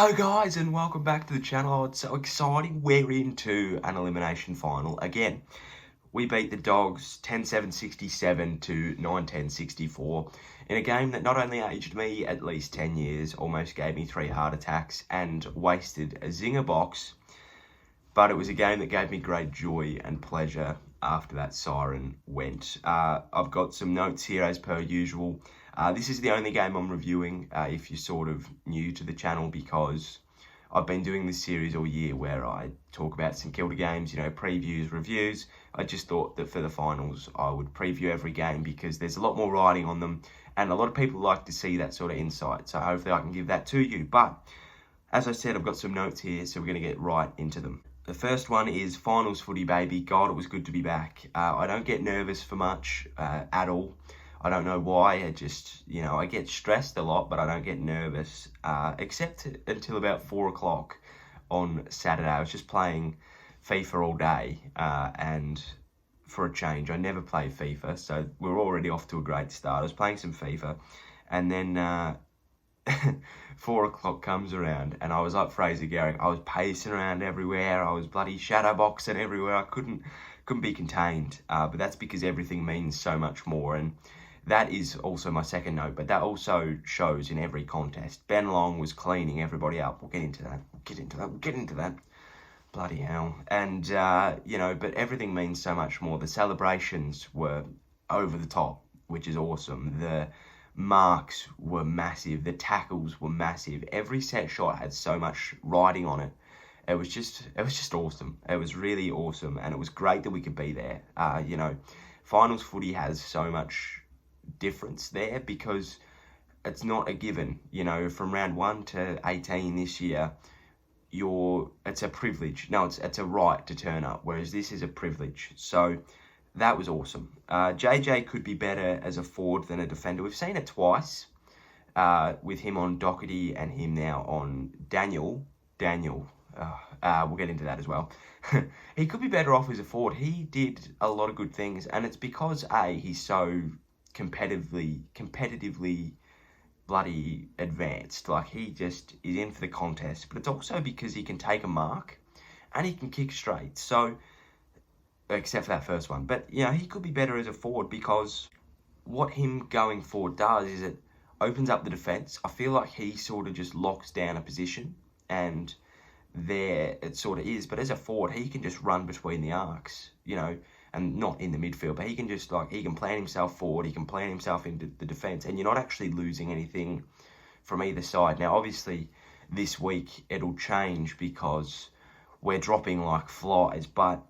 Hello guys and welcome back to the channel. Oh, it's so exciting. We're into an elimination final again. We beat the Dogs 10-7-67 to 9-10-64 in a game that not only aged me at least 10 years, almost gave me 3 heart attacks and wasted a zinger box, but it was a game that gave me great joy and pleasure after that siren went. I've got some notes here as per usual. This is the only game I'm reviewing if you're sort of new to the channel, because I've been doing this series all year where I talk about some Kilda games, previews, reviews. I just thought that for the finals I would preview every game because there's a lot more riding on them and a lot of people like to see that sort of insight. So hopefully I can give that to you. But as I said, I've got some notes here, so we're going to get right into them. The first one is finals footy, baby. God, it was good to be back. I don't get nervous for much at all. I don't know why. I just, I get stressed a lot, but I don't get nervous, except until about 4 o'clock on Saturday. I was just playing FIFA all day, and for a change, I never play FIFA, so we're already off to a great start. I was playing some FIFA, and then 4 o'clock comes around, and I was like Fraser Gehring. I was pacing around everywhere. I was bloody shadowboxing everywhere. I couldn't be contained, but that's because everything means so much more, and that is also my second note, but that also shows in every contest. Ben Long was cleaning everybody up. We'll get into that. Bloody hell. And, but everything means so much more. The celebrations were over the top, which is awesome. The marks were massive. The tackles were massive. Every set shot had so much riding on it. It was just awesome. It was really awesome, and it was great that we could be there. Finals footy has so much difference there because it's not a given. From round 1 to 18 this year, it's a privilege. No, it's a right to turn up, whereas this is a privilege. So that was awesome. JJ could be better as a forward than a defender. We've seen it twice with him on Doherty and him now on Daniel. We'll get into that as well. He could be better off as a forward. He did a lot of good things, and it's because he's so competitively bloody advanced. Like, he just is in for the contest, but it's also because he can take a mark and he can kick straight. So, except for that first one, but he could be better as a forward, because what him going forward does is it opens up the defense. I feel like he sort of just locks down a position, and there it sort of is. But as a forward, he can just run between the arcs, and not in the midfield, but he can just, he can plan himself forward, he can plan himself into the defence, and you're not actually losing anything from either side. Now, obviously, this week it'll change because we're dropping like flies, but,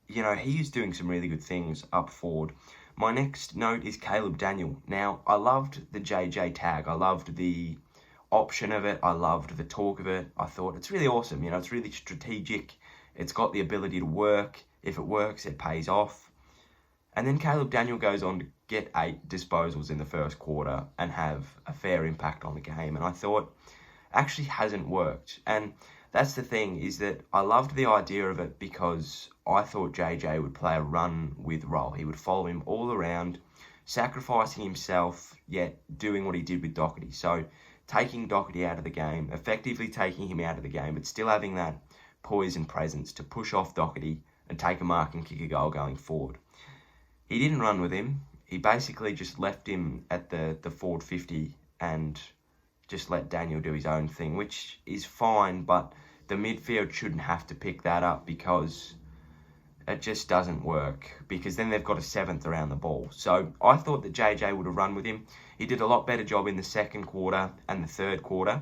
he is doing some really good things up forward. My next note is Caleb Daniel. Now, I loved the JJ tag. I loved the option of it. I loved the talk of it. I thought it's really awesome. It's really strategic. It's got the ability to work. If it works, it pays off. And then Caleb Daniel goes on to get 8 disposals in the first quarter and have a fair impact on the game. And I thought, actually hasn't worked. And that's the thing, is that I loved the idea of it because I thought JJ would play a run with role. He would follow him all around, sacrificing himself, yet doing what he did with Doherty. So taking Doherty out of the game, effectively taking him out of the game, but still having that poise and presence to push off Doherty and take a mark and kick a goal going forward. He didn't run with him. He basically just left him at the forward 50 and just let Daniel do his own thing, which is fine, but the midfield shouldn't have to pick that up because it just doesn't work, because then they've got a 7th around the ball. So I thought that JJ would have run with him. He did a lot better job in the second quarter and the third quarter.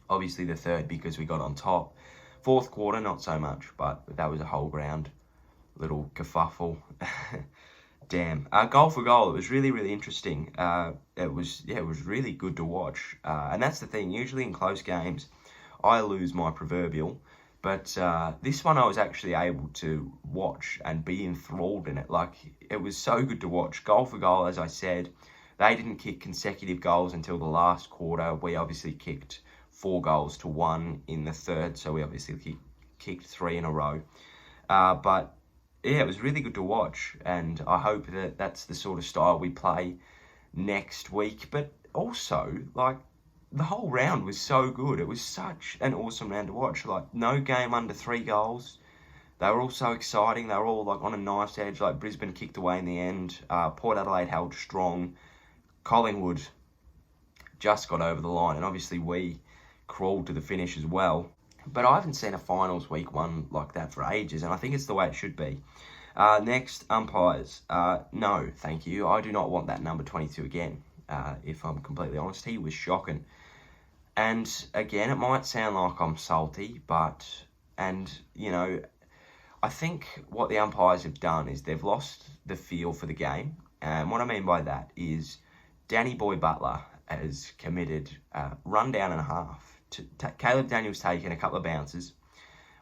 Obviously the third because we got on top. Fourth quarter, not so much, but that was a whole ground little kerfuffle. Damn. Goal for goal, it was really, really interesting. It was really good to watch. And that's the thing, usually in close games, I lose my proverbial. But this one I was actually able to watch and be enthralled in it. Like, it was so good to watch. Goal for goal, as I said, they didn't kick consecutive goals until the last quarter. We obviously kicked 4 goals to 1 in the third, so we obviously kicked 3 in a row. But yeah, it was really good to watch, and I hope that that's the sort of style we play next week. But also, the whole round was so good. It was such an awesome round to watch. Like, no game under 3 goals. They were all so exciting. They were all like on a knife's edge. Like, Brisbane kicked away in the end. Port Adelaide held strong. Collingwood just got over the line, and obviously we crawled to the finish as well. But I haven't seen a finals week 1 like that for ages, and I think it's the way it should be. Next, umpires. No, thank you. I do not want that number 22 again, if I'm completely honest. He was shocking. And again, it might sound like I'm salty, but, I think what the umpires have done is they've lost the feel for the game. And what I mean by that is Danny Boy Butler has committed a run-down and a half. Caleb Daniels taken a couple of bounces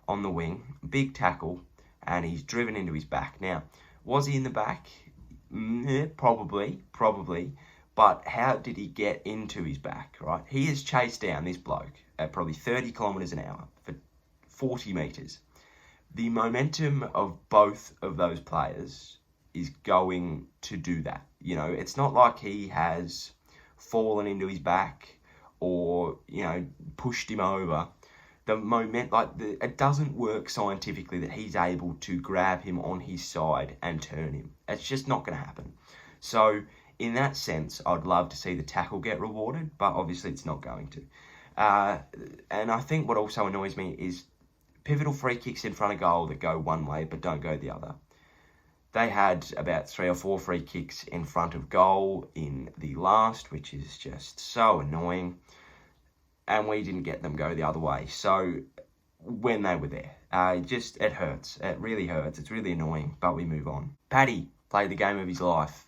on the wing, big tackle, and he's driven into his back. Now, was he in the back? Probably. But how did he get into his back, right? He has chased down this bloke at probably 30 kilometres an hour for 40 metres. The momentum of both of those players is going to do that. It's not like he has fallen into his back or, pushed him over. The it doesn't work scientifically that he's able to grab him on his side and turn him. It's just not going to happen. So, in that sense, I'd love to see the tackle get rewarded, but obviously it's not going to. And I think what also annoys me is pivotal free kicks in front of goal that go one way but don't go the other. They had about 3 or 4 free kicks in front of goal in the last, which is just so annoying. And we didn't get them go the other way. So, when they were there, it hurts. It really hurts. It's really annoying, but we move on. Paddy played the game of his life.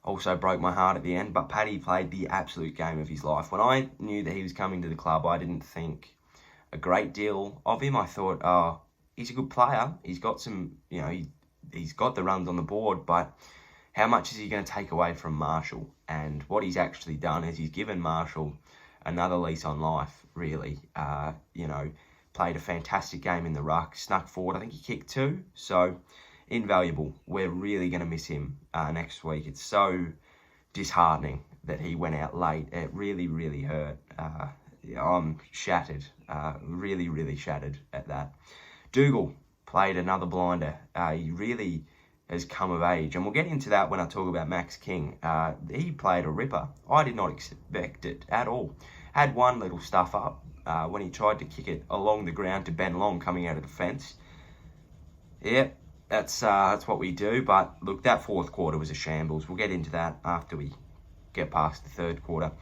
Also broke my heart at the end, but Paddy played the absolute game of his life. When I knew that he was coming to the club, I didn't think a great deal of him. I thought, oh, he's a good player. He's got some, he's got the runs on the board, but how much is he going to take away from Marshall? And what he's actually done is he's given Marshall another lease on life, really. Played a fantastic game in the ruck, snuck forward. I think he kicked 2, so invaluable. We're really going to miss him next week. It's so disheartening that he went out late. It really, really hurt. I'm shattered, really, really shattered at that. Dougal played another blinder. He really has come of age, and we'll get into that when I talk about Max King. He played a ripper. I did not expect it at all. Had one little stuff up when he tried to kick it along the ground to Ben Long coming out of defence. Yep, that's what we do. But look, that 4th quarter was a shambles. We'll get into that after we get past the 3rd quarter.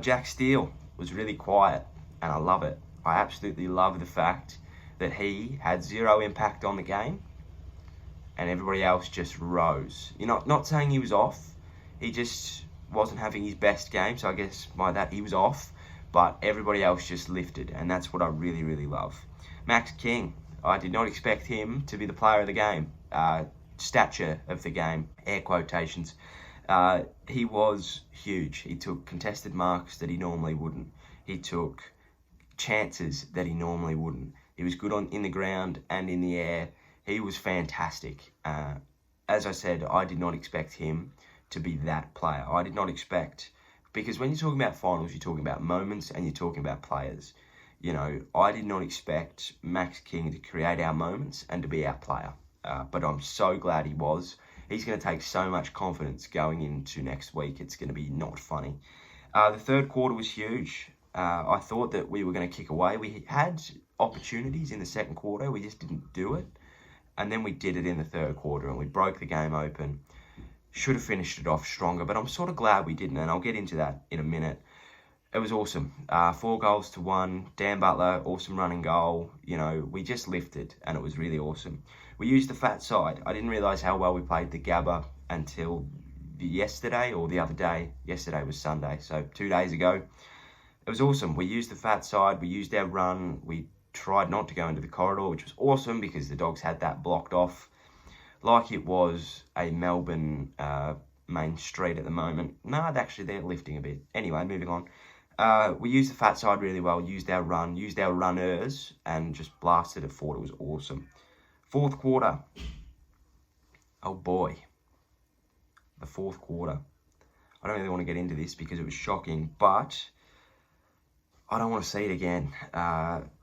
Jack Steele was really quiet, and I love it. I absolutely love the fact that he had 0 impact on the game, and everybody else just rose. Not saying he was off. He just wasn't having his best game, so I guess by that he was off. But everybody else just lifted, and that's what I really, really love. Max King, I did not expect him to be the player of the game. Stature of the game, air quotations. He was huge. He took contested marks that he normally wouldn't. He took chances that he normally wouldn't. He was good in the ground and in the air. He was fantastic. As I said, I did not expect him to be that player. I did not expect, because when you're talking about finals, you're talking about moments and you're talking about players. I did not expect Max King to create our moments and to be our player. But I'm so glad he was. He's going to take so much confidence going into next week. It's going to be not funny. The 3rd quarter was huge. I thought that we were going to kick away. We had opportunities in the 2nd quarter. We just didn't do it. And then we did it in the 3rd quarter, and we broke the game open. Should have finished it off stronger, but I'm sort of glad we didn't, and I'll get into that in a minute. It was awesome. 4 goals to 1. Dan Butler, awesome running goal. We just lifted, and it was really awesome. We used the fat side. I didn't realise how well we played the Gabba until yesterday or the other day. Yesterday was Sunday, so 2 days ago. It was awesome. We used the fat side. We used our run. We tried not to go into the corridor, which was awesome because the Dogs had that blocked off like it was a Melbourne main street at the moment. No, actually, they're lifting a bit. Anyway, moving on. We used the fat side really well, used our run, used our runners, and just blasted it forward. It was awesome. 4th quarter. Oh, boy. The 4th quarter. I don't really want to get into this because it was shocking, but I don't want to see it again.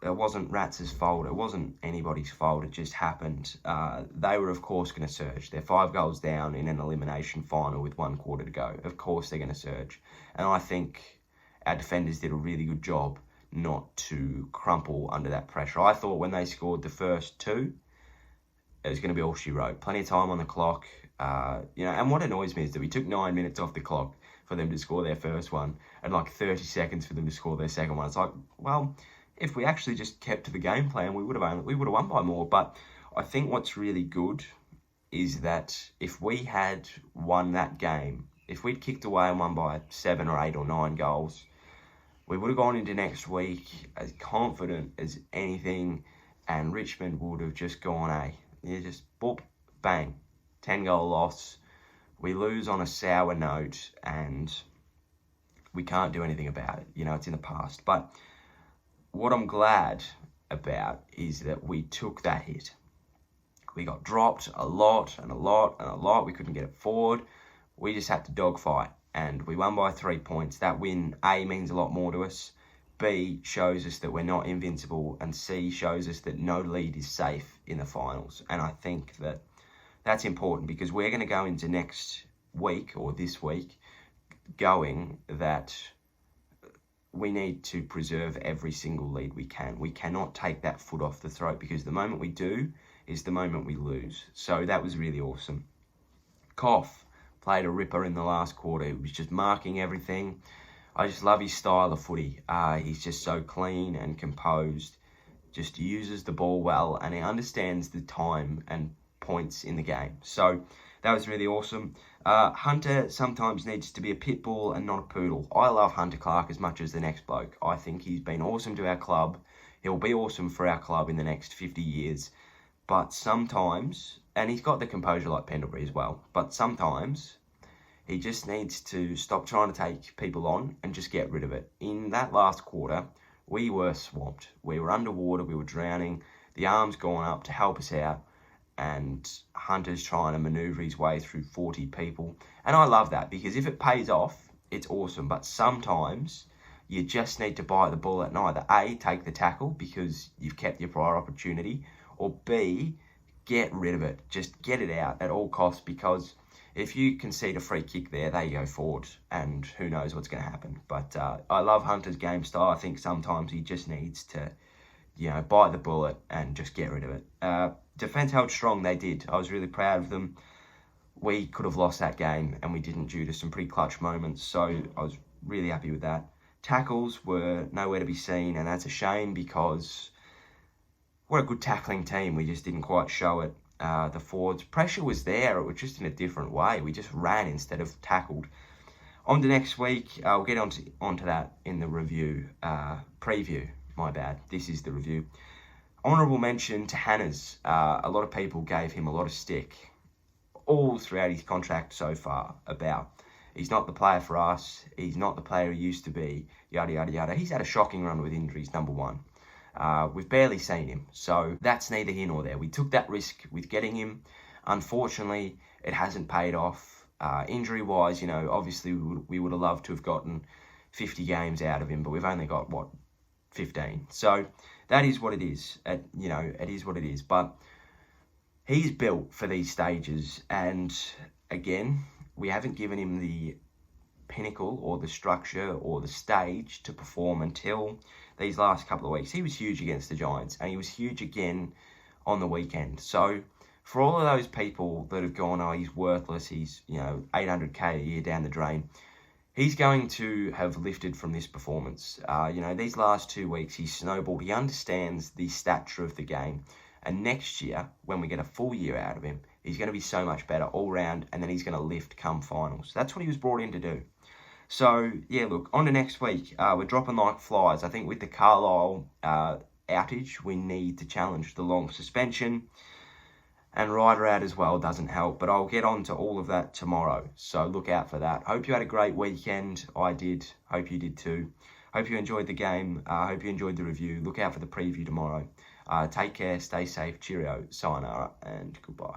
It wasn't Rats' fault. It wasn't anybody's fault. It just happened. They were, of course, going to surge. They're 5 goals down in an elimination final with 1 quarter to go. Of course, they're going to surge. And I think our defenders did a really good job not to crumple under that pressure. I thought when they scored the first 2, it was going to be all she wrote. Plenty of time on the clock. And what annoys me is that we took 9 minutes off the clock for them to score their first one and like 30 seconds for them to score their second one. It's like, well, if we actually just kept to the game plan, we would have won by more. But I think what's really good is that if we had won that game, if we'd kicked away and won by 7 or 8 or 9 goals, we would have gone into next week as confident as anything, and Richmond would have just gone, just boop, bang, 10-goal loss. We lose on a sour note and we can't do anything about it. It's in the past. But what I'm glad about is that we took that hit. We got dropped a lot. We couldn't get it forward. We just had to dogfight and we won by 3 points. That win, A, means a lot more to us. B, shows us that we're not invincible. And C, shows us that no lead is safe in the finals. And I think that that's important because we're going to go into next week or this week going that we need to preserve every single lead we can. We cannot take that foot off the throat because the moment we do is the moment we lose. So that was really awesome. Koff played a ripper in the last quarter. He was just marking everything. I just love his style of footy. He's just so clean and composed, just uses the ball well, and he understands the time and points in the game. So that was really awesome. Hunter sometimes needs to be a pit bull and not a poodle. I love Hunter Clark as much as the next bloke. I think he's been awesome to our club. He'll be awesome for our club in the next 50 years. But sometimes, and he's got the composure like Pendlebury as well, but sometimes he just needs to stop trying to take people on and just get rid of it. In that last quarter, we were swamped. We were underwater, we were drowning. The arm's gone up to help us out. And Hunter's trying to manoeuvre his way through 40 people. And I love that because if it pays off, it's awesome. But sometimes you just need to bite the bullet and either A, take the tackle because you've kept your prior opportunity, or B, get rid of it. Just get it out at all costs because if you concede a free kick there you go forward and who knows what's going to happen. But I love Hunter's game style. I think sometimes he just needs to, bite the bullet and just get rid of it. Defence held strong, they did. I was really proud of them. We could have lost that game and we didn't due to some pretty clutch moments, so I was really happy with that. Tackles were nowhere to be seen, and that's a shame because we're a good tackling team. We just didn't quite show it. The forwards, pressure was there, it was just in a different way. We just ran instead of tackled. On to next week, I'll get onto that in the review, preview, my bad. This is the review. Honourable mention to Hannahs. A lot of people gave him a lot of stick all throughout his contract so far about he's not the player for us, he's not the player he used to be, yada, yada, yada. He's had a shocking run with injuries, number one. We've barely seen him, so that's neither here nor there. We took that risk with getting him. Unfortunately, it hasn't paid off. Injury-wise, obviously we would have loved to have gotten 50 games out of him, but we've only got, 15. So that is what it is. It is what it is. But he's built for these stages. And again, we haven't given him the pinnacle or the structure or the stage to perform until these last couple of weeks. He was huge against the Giants and he was huge again on the weekend. So for all of those people that have gone, he's worthless, he's, $800K a year down the drain, he's going to have lifted from this performance. These last 2 weeks, he's snowballed. He understands the stature of the game. And next year, when we get a full year out of him, he's going to be so much better all round, and then he's going to lift come finals. That's what he was brought in to do. So, yeah, look, on to next week. We're dropping like flies. I think with the Carlisle outage, we need to challenge the long suspension. And Ryder out as well doesn't help, but I'll get on to all of that tomorrow, so look out for that. Hope you had a great weekend. I did. Hope you did too. Hope you enjoyed the game. Hope you enjoyed the review. Look out for the preview tomorrow. Take care, stay safe, cheerio, sayonara, and goodbye.